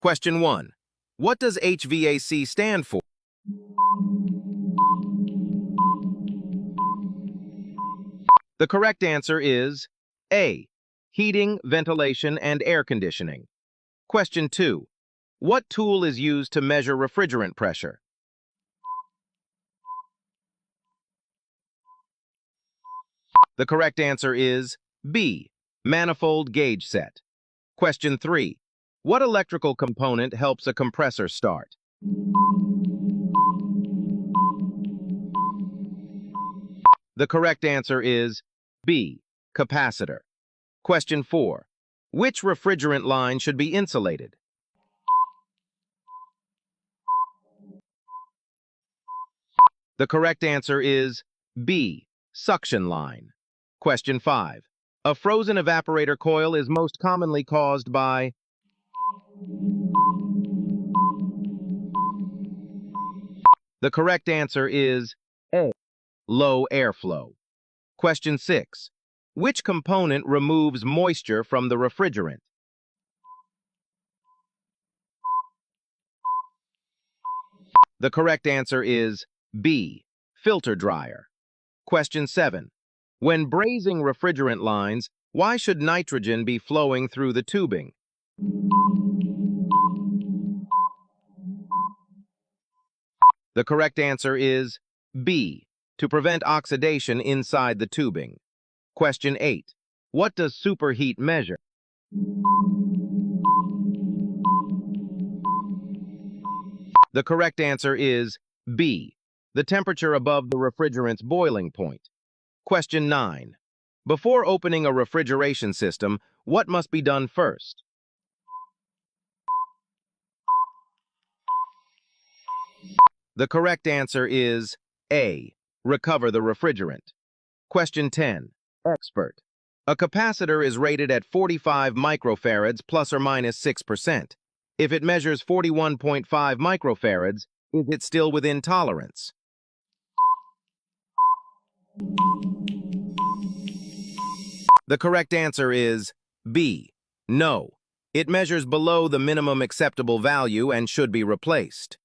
Question 1. What does HVAC stand for? The correct answer is A. Heating, ventilation, and air conditioning. Question 2. What tool is used to measure refrigerant pressure? The correct answer is B. Manifold gauge set. Question 3. What electrical component helps a compressor start? The correct answer is B. Capacitor. Question 4. Which refrigerant line should be insulated? The correct answer is B. Suction line. Question 5. A frozen evaporator coil is most commonly caused by... The correct answer is A. Low airflow. Question 6. Which component removes moisture from the refrigerant? The correct answer is B. Filter dryer. Question 7. When brazing refrigerant lines, why should nitrogen be flowing through the tubing? The correct answer is B. To prevent oxidation inside the tubing. Question 8. What does superheat measure? The correct answer is B. The temperature above the refrigerant's boiling point. Question 9. Before opening a refrigeration system, what must be done first? The correct answer is A. Recover the refrigerant. Question 10. Expert. A capacitor is rated at 45 microfarads plus or minus 6%. If it measures 41.5 microfarads, is it still within tolerance? The correct answer is B. No. It measures below the minimum acceptable value and should be replaced.